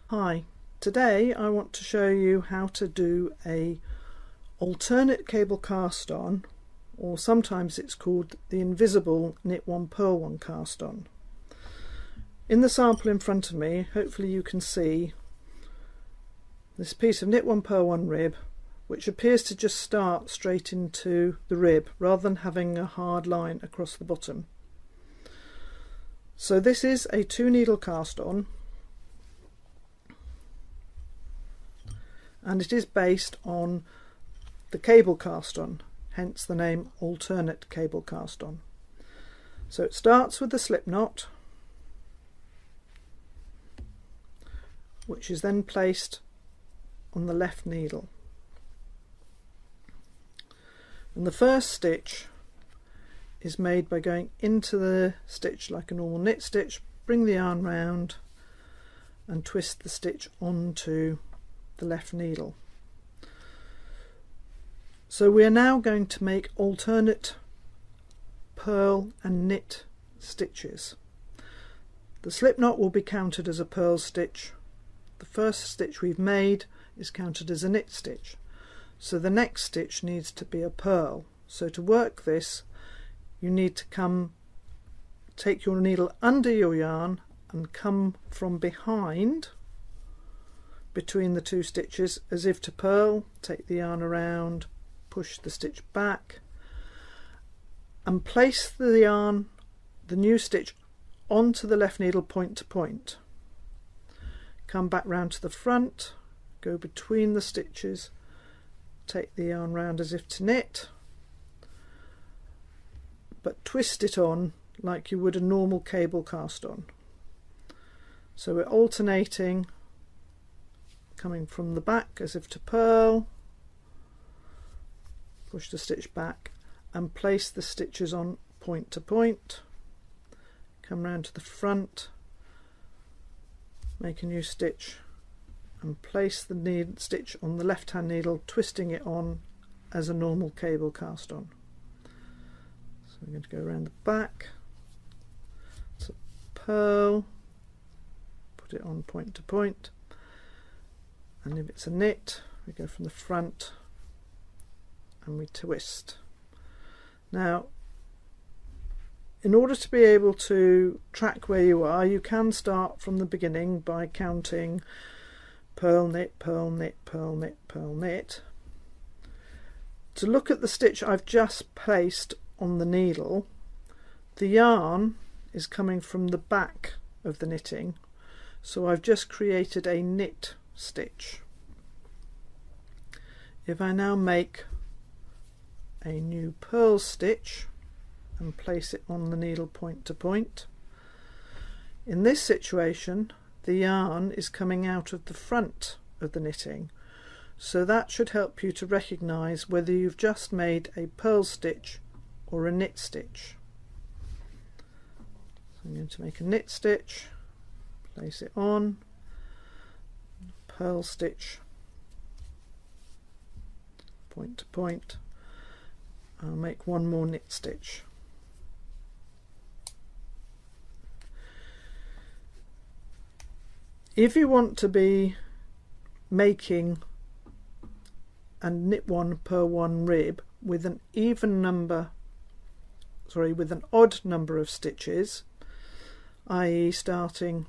Hi, today I want to show you how to do a alternate cable cast on, or sometimes it's called the invisible knit one purl one cast on. In the sample in front of me, hopefully you can see this piece of knit one purl one rib, which appears to just start straight into the rib rather than having a hard line across the bottom. So this is a 2 needle cast on, and it is based on the cable cast on, hence the name alternate cable cast on. So it starts with the slip knot, which is then placed on the left needle, and the first stitch is made by going into the stitch like a normal knit stitch, bring the yarn round and twist the stitch onto the left needle. So we are now going to make alternate purl and knit stitches. The slip knot will be counted as a purl stitch. The first stitch we've made is counted as a knit stitch, so the next stitch needs to be a purl. So to work this, you need to take your needle under your yarn and come from behind between the 2 stitches as if to purl, take the yarn around, push the stitch back and place the new stitch onto the left needle point to point. Come back round to the front, go between the stitches, take the yarn round as if to knit, but twist it on like you would a normal cable cast on. So we're alternating, coming from the back as if to purl, push the stitch back and place the stitches on point to point, come round to the front, make a new stitch and place the stitch on the left hand needle, twisting it on as a normal cable cast on. So we're going to go around the back, so purl, put it on point to point, and if it's a knit we go from the front and we twist. Now in order to be able to track where you are, you can start from the beginning by counting purl, knit, purl, knit, purl, knit, purl, knit. To look at the stitch I've just placed on the needle, the yarn is coming from the back of the knitting, so I've just created a knit stitch. If I now make a new purl stitch and place it on the needle point to point, in this situation the yarn is coming out of the front of the knitting, so that should help you to recognize whether you've just made a purl stitch or a knit stitch. So I'm going to make a knit stitch, place it on, purl stitch point to point, I'll make one more knit stitch. If you want to be making a knit one purl one rib with an odd number of stitches, i.e. starting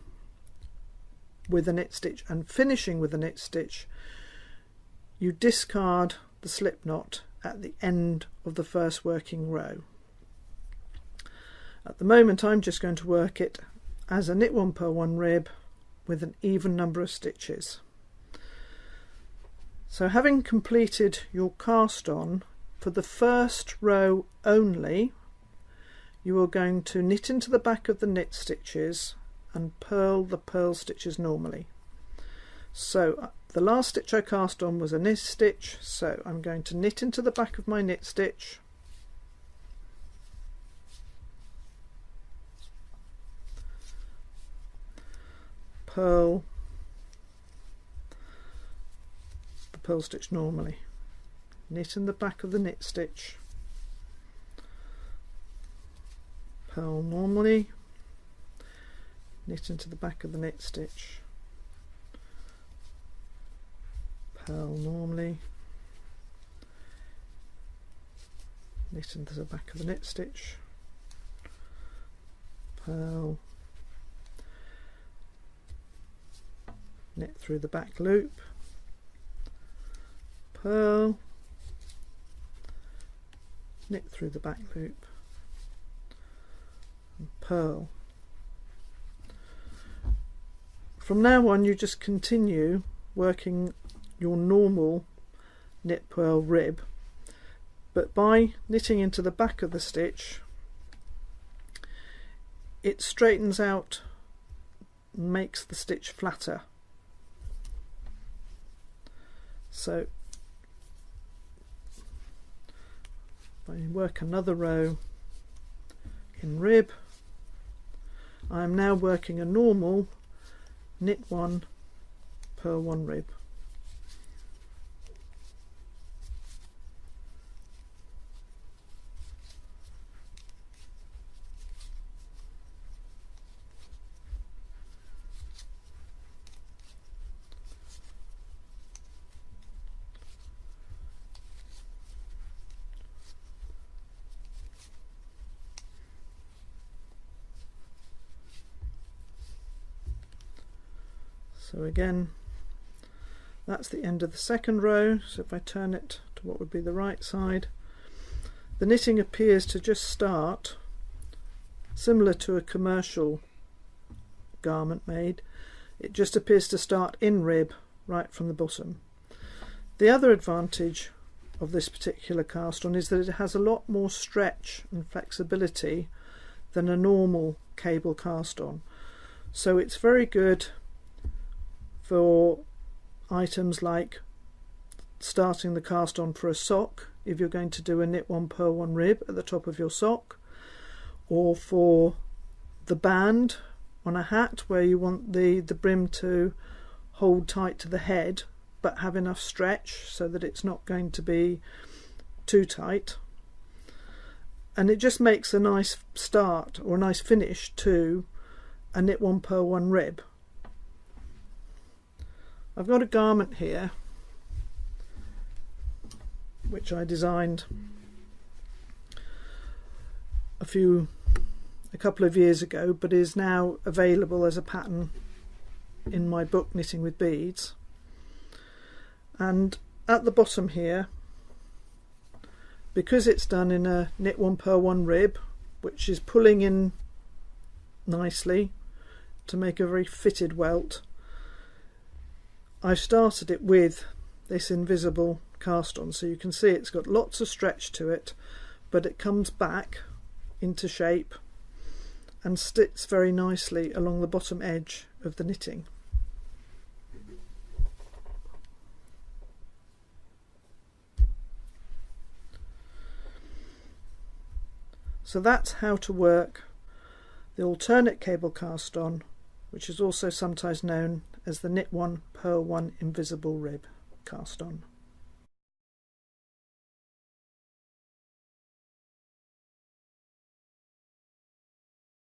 with a knit stitch and finishing with a knit stitch, you discard the slip knot at the end of the first working row. At the moment I'm just going to work it as a knit one purl one rib with an even number of stitches. So having completed your cast on, for the first row only you are going to knit into the back of the knit stitches and purl the purl stitches normally. So the last stitch I cast on was a knit stitch, so I'm going to knit into the back of my knit stitch, purl the purl stitch normally, knit in the back of the knit stitch, purl normally, knit into the back of the knit stitch, purl normally, knit into the back of the knit stitch, purl, knit through the back loop, purl, knit through the back loop, and purl. From now on you just continue working your normal knit purl rib, but by knitting into the back of the stitch it straightens out, makes the stitch flatter. So if I work another row in rib, I am now working a normal knit 1 purl 1 rib. So again, that's the end of the second row. So if I turn it to what would be the right side, the knitting appears to just start similar to a commercial garment made. It just appears to start in rib right from the bottom. The other advantage of this particular cast on is that it has a lot more stretch and flexibility than a normal cable cast on. So it's very good for items like starting the cast on for a sock, if you're going to do a knit 1 purl 1 rib at the top of your sock, or for the band on a hat where you want the brim to hold tight to the head but have enough stretch so that it's not going to be too tight. And it just makes a nice start or a nice finish to a knit 1 purl 1 rib. I've got a garment here which I designed a couple of years ago, but is now available as a pattern in my book Knitting with Beads. And at the bottom here, because it's done in a knit 1 purl 1 rib, which is pulling in nicely to make a very fitted welt, I've started it with this invisible cast on, so you can see it's got lots of stretch to it, but it comes back into shape and sits very nicely along the bottom edge of the knitting. So that's how to work the alternate cable cast on, which is also sometimes known as the knit 1 purl 1 invisible rib cast on.